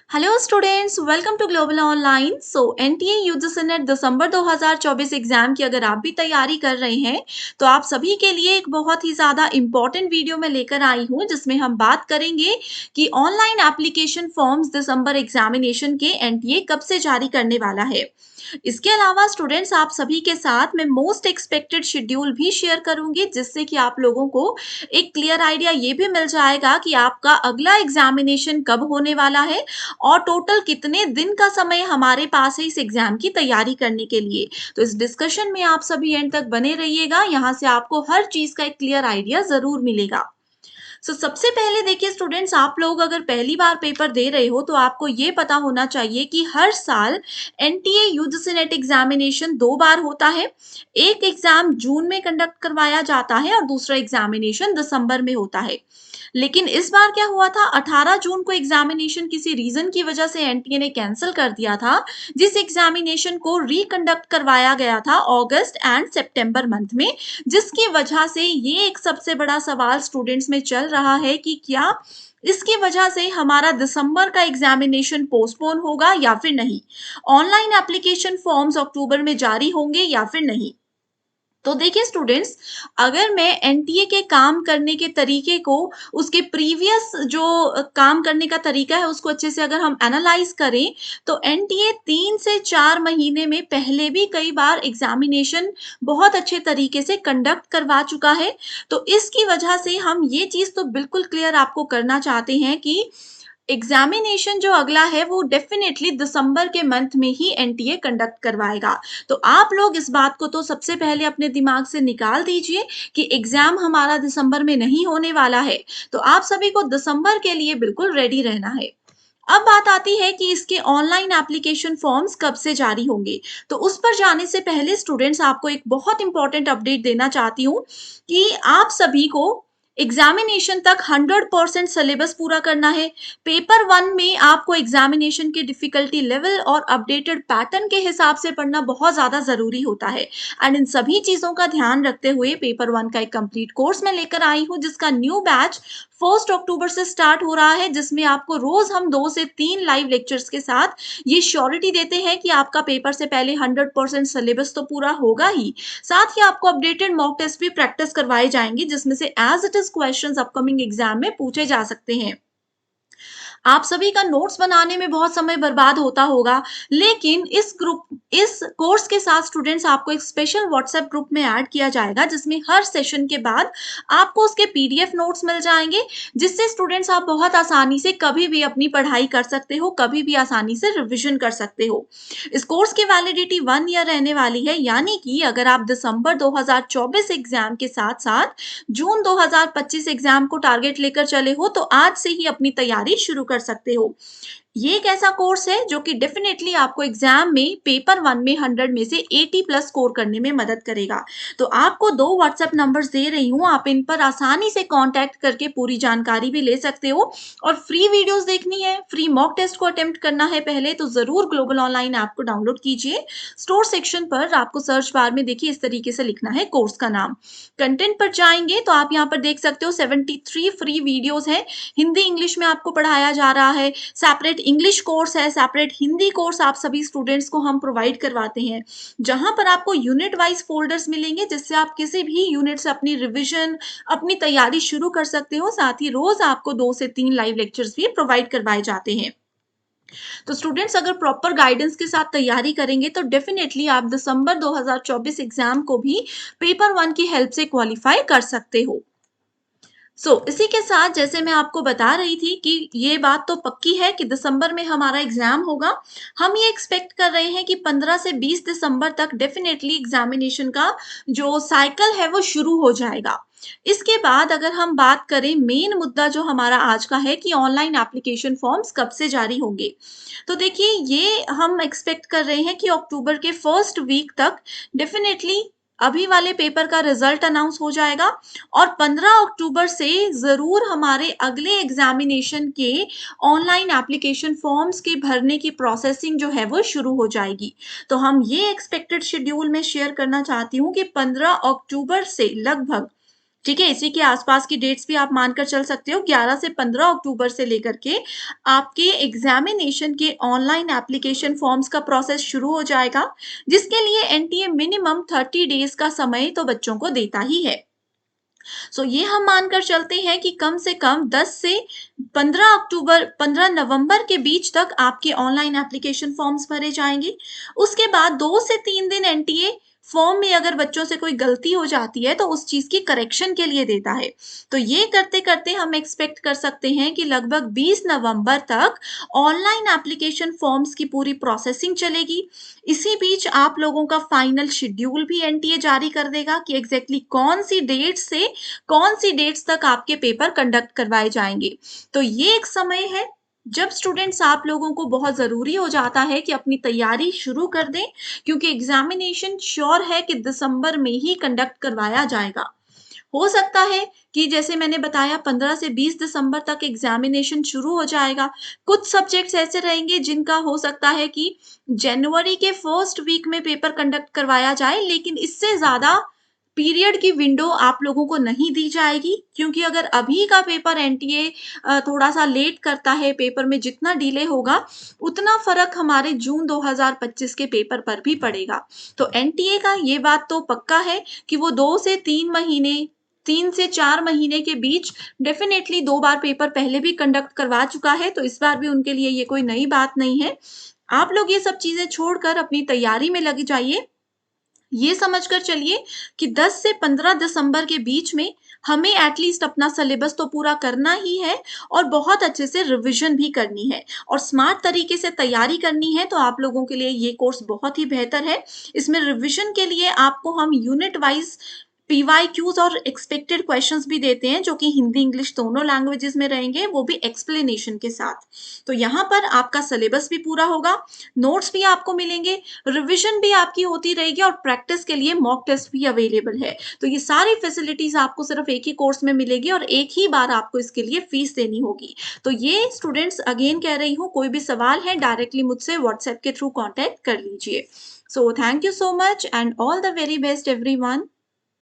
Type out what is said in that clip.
Hello students, welcome to global online. NTA UGC NET दिसंबर 2024 exam की अगर आप भी तैयारी कर रहे हैं तो आप सभी के लिए एक बहुत ही ज़्यादा इम्पोर्टेंट वीडियो में लेकर आई हूं, जिसमें हम बात करेंगे कि ऑनलाइन एप्लीकेशन फॉर्म्स दिसंबर एग्जामिनेशन के एनटीए कब से जारी करने वाला है। इसके अलावा स्टूडेंट्स, आप सभी के साथ मैं मोस्ट एक्सपेक्टेड शेड्यूल भी शेयर करूंगी, जिससे कि आप लोगों को एक क्लियर आइडिया ये भी मिल जाएगा कि आपका अगला एग्जामिनेशन कब होने वाला है और टोटल कितने दिन का समय हमारे पास है इस एग्जाम की तैयारी करने के लिए। तो इस डिस्कशन में आप सभी एंड तक बने रहिएगा, यहाँ से आपको हर चीज का एक क्लियर आइडिया जरूर मिलेगा। सबसे पहले देखिए स्टूडेंट्स, आप लोग अगर पहली बार पेपर दे रहे हो तो आपको ये पता होना चाहिए कि हर साल एनटीए यूजीसी नेट एग्जामिनेशन 2 बार होता है। एक एग्जाम जून में कंडक्ट करवाया जाता है और दूसरा एग्जामिनेशन दिसंबर में होता है। लेकिन इस बार क्या हुआ था, 18 जून को एग्जामिनेशन किसी रीजन की वजह से एनटीए ने कैंसिल कर दिया था, जिस एग्जामिनेशन को रिकंडक्ट करवाया गया था अगस्त एंड सितंबर मंथ में। जिसकी वजह से ये एक सबसे बड़ा सवाल स्टूडेंट्स में चल रहा है कि क्या इसकी वजह से हमारा दिसंबर का एग्जामिनेशन पोस्टपोन होगा या फिर नहीं, ऑनलाइन एप्लीकेशन फॉर्म्स अक्टूबर में जारी होंगे या फिर नहीं। तो देखिए स्टूडेंट्स, अगर मैं एनटीए के काम करने के तरीके को, उसके प्रीवियस जो काम करने का तरीका है उसको अच्छे से अगर हम एनालाइज करें, तो एनटीए 3 से 4 महीने में पहले भी कई बार एग्जामिनेशन बहुत अच्छे तरीके से कंडक्ट करवा चुका है। तो इसकी वजह से हम ये चीज तो बिल्कुल क्लियर आपको करना चाहते हैं कि एग्जामिनेशन जो अगला है वो डेफिनेटली दिसंबर के मंथ में ही एनटीए कंडक्ट करवाएगा। तो आप लोग इस बात को तो सबसे पहले अपने दिमाग से निकाल दीजिए कि एग्जाम हमारा दिसंबर में नहीं होने वाला है। तो आप सभी को दिसंबर के लिए बिल्कुल रेडी रहना है। अब बात आती है कि इसके ऑनलाइन एप्लीकेशन फॉर्म्स कब से जारी होंगे। तो उस पर जाने से पहले स्टूडेंट्स, आपको एक बहुत इंपॉर्टेंट अपडेट देना चाहती हूँ कि आप सभी को एग्जामिनेशन तक 100% सिलेबस पूरा करना है। पेपर 1 में आपको एग्जामिनेशन के डिफिकल्टी लेवल और अपडेटेड पैटर्न के हिसाब से पढ़ना बहुत ज्यादा जरूरी होता है। एंड इन सभी चीजों का ध्यान रखते हुए पेपर 1 का एक कंप्लीट कोर्स में लेकर आई हूँ, जिसका न्यू बैच 1 अक्टूबर से स्टार्ट हो रहा है, जिसमें आपको रोज हम 2 से 3 लाइव लेक्चर्स के साथ ये श्योरिटी देते हैं कि आपका पेपर से पहले 100% सिलेबस तो पूरा होगा ही, साथ ही आपको अपडेटेड मॉक टेस्ट भी प्रैक्टिस करवाए जाएंगे, जिसमें से as it is questions upcoming exam में पूछे जा सकते हैं। आप सभी का नोट्स बनाने में बहुत समय बर्बाद होता होगा, लेकिन इस कोर्स के साथ स्टूडेंट्स आपको एक स्पेशल व्हाट्सएप ग्रुप में ऐड किया जाएगा, जिसमें हर सेशन के बाद आपको उसके पीडीएफ नोट्स मिल जाएंगे, जिससे स्टूडेंट्स आप बहुत आसानी से कभी भी अपनी पढ़ाई कर सकते हो, कभी भी आसानी से रिविजन कर सकते हो। इस कोर्स की वैलिडिटी 1 ईयर रहने वाली है, यानी कि अगर आप दिसंबर 2024 एग्जाम के साथ साथ जून 2025 एग्जाम को टारगेट लेकर चले हो तो आज से ही अपनी तैयारी शुरू कर सकते हो। ये एक ऐसा कोर्स है जो कि डेफिनेटली आपको एग्जाम में पेपर 1 में 100 में से 80 प्लस स्कोर करने में मदद करेगा। तो आपको 2 व्हाट्सएप नंबर्स दे रही हूँ, आप इन पर आसानी से कांटेक्ट करके पूरी जानकारी भी ले सकते हो। और फ्री वीडियोस देखनी है, फ्री मॉक टेस्ट को अटेम्प्ट करना है पहले, तो जरूर ग्लोबल ऑनलाइन ऐप को डाउनलोड कीजिए। स्टोर सेक्शन पर आपको सर्च बार में देखिए इस तरीके से लिखना है कोर्स का नाम। कंटेंट पर जाएंगे तो आप यहाँ पर देख सकते हो 73 फ्री वीडियोस हैं। हिंदी इंग्लिश में आपको पढ़ाया जा रहा है, सेपरेट इंग्लिश कोर्स है, सेपरेट हिंदी कोर्स आप सभी स्टूडेंट्स को हम प्रोवाइड करवाते हैं, जहां पर आपको यूनिट वाइज फोल्डर्स मिलेंगे, जिससे आप किसी भी यूनिट से अपनी रिवीजन, अपनी तैयारी शुरू कर सकते हो। साथ ही रोज आपको 2 से 3 लाइव लेक्चर्स भी प्रोवाइड करवाए जाते हैं। तो स्टूडेंट्स, अगर प्रॉपर गाइडेंस के साथ तैयारी करेंगे तो डेफिनेटली आप दिसंबर 2024 एग्जाम को भी पेपर 1 की हेल्प से क्वालिफाई कर सकते हो। इसी के साथ जैसे मैं आपको बता रही थी कि ये बात तो पक्की है कि दिसंबर में हमारा एग्जाम होगा। हम ये एक्सपेक्ट कर रहे हैं कि 15 से 20 दिसंबर तक डेफिनेटली एग्जामिनेशन का जो साइकिल है वो शुरू हो जाएगा। इसके बाद अगर हम बात करें, मेन मुद्दा जो हमारा आज का है कि ऑनलाइन एप्लीकेशन फॉर्म्स कब से जारी होंगे, तो देखिए ये हम एक्सपेक्ट कर रहे हैं कि अक्टूबर के फर्स्ट वीक तक डेफिनेटली अभी वाले पेपर का रिजल्ट अनाउंस हो जाएगा और 15 अक्टूबर से जरूर हमारे अगले एग्जामिनेशन के ऑनलाइन एप्लीकेशन फॉर्म्स के भरने की प्रोसेसिंग जो है वो शुरू हो जाएगी। तो हम ये एक्सपेक्टेड शेड्यूल में शेयर करना चाहती हूँ कि 15 अक्टूबर से लगभग ठीक है? इसी के आसपास की डेट्स भी आप मानकर चल सकते हो। 11 से 15 अक्टूबर से लेकर के आपके एग्ज़ामिनेशन के ऑनलाइन एप्लीकेशन फॉर्म्स का प्रोसेस शुरू हो जाएगा, जिसके लिए एनटीए मिनिमम 30 डेज़ का समय तो बच्चों को देता ही है। ये हम मानकर चलते हैं कि कम से कम 10 से 15 नवंबर के बीच तक आपके ऑनलाइन एप्लीकेशन फॉर्म्स भरे जाएँगे। उसके बाद 2 से 3 दिन एनटीए फॉर्म में अगर बच्चों से कोई गलती हो जाती है, तो उस चीज़ की करेक्शन के लिए देता है। तो ये करते-करते हम एक्सपेक्ट कर सकते हैं कि लगभग 20 नवंबर तक ऑनलाइन एप्लीकेशन फॉर्म्स की पूरी प्रोसेसिंग चलेगी। इसी बीच आप लोगों का फाइनल शेड्यूल भी एनटीए जारी कर देगा कि एग्ज़ैक्टली कौन-सी डेट से कौन-सी डेट्स तक आपके पेपर कंडक्ट करवाए जाएँगे। तो ये एक समय है जब स्टूडेंट्स आप लोगों को बहुत ज़रूरी हो जाता है कि अपनी तैयारी शुरू कर दें, क्योंकि एग्ज़ामिनेशन श्योर है कि दिसंबर में ही कंडक्ट करवाया जाएगा। हो सकता है कि जैसे मैंने बताया 15 से 20 दिसंबर तक एग्ज़ामिनेशन शुरू हो जाएगा। कुछ सब्जेक्ट्स ऐसे रहेंगे जिनका हो सकता है कि जनवरी के फर्स्ट वीक में पेपर कंडक्ट करवाया जाए, लेकिन इससे ज़्यादा पीरियड की विंडो आप लोगों को नहीं दी जाएगी, क्योंकि अगर अभी का पेपर एनटीए थोड़ा-सा लेट करता है, पेपर में जितना डिले होगा, उतना फ़र्क हमारे जून 2025 के पेपर पर भी पड़ेगा। तो एनटीए का ये बात तो पक्का है कि वो 2 से 3 महीने 3 से 4 महीने के बीच डेफ़िनेटली 2 बार पेपर पहले भी कंडक्ट करवा चुका है, तो इस बार भी उनके लिए ये कोई नई बात नहीं है। आप लोग ये सब चीज़ें छोड़कर अपनी तैयारी में लग जाइए। ये समझकर चलिए कि 10 से 15 दिसंबर के बीच में हमें एटलीस्ट अपना सिलेबस तो पूरा करना ही है और बहुत अच्छे से रिवीजन भी करनी है और स्मार्ट तरीके से तैयारी करनी है, तो आप लोगों के लिए ये कोर्स बहुत ही बेहतर है। इसमें रिवीजन के लिए आपको हम यूनिट वाइज़ पीवाईक्यूज़ और एक्सपेक्टेड क्वेश्चंस भी देते हैं, जो कि हिंदी, इंग्लिश दोनों लैंग्वेजेज़ में रहेंगे, वो भी एक्सप्लेनेशन के साथ। तो यहाँ पर आपका सिलेबस भी पूरा होगा, नोट्स भी आपको मिलेंगे, रिवीजन भी आपकी होती रहेगी और प्रैक्टिस के लिए मॉक टेस्ट भी अवेलेबल है। तो ये सारी फैसिलिटीज़ आपको सिर्फ एक ही कोर्स में मिलेगी और एक ही बार आपको इसके लिए फीस देनी होगी। तो ये स्टूडेंट्स अगेन कह रही हूँ, कोई भी सवाल है डायरेक्टली मुझसे व्हाट्सएप के थ्रू कॉन्टैक्ट कर लीजिए। So thank you so much and all the very best everyone.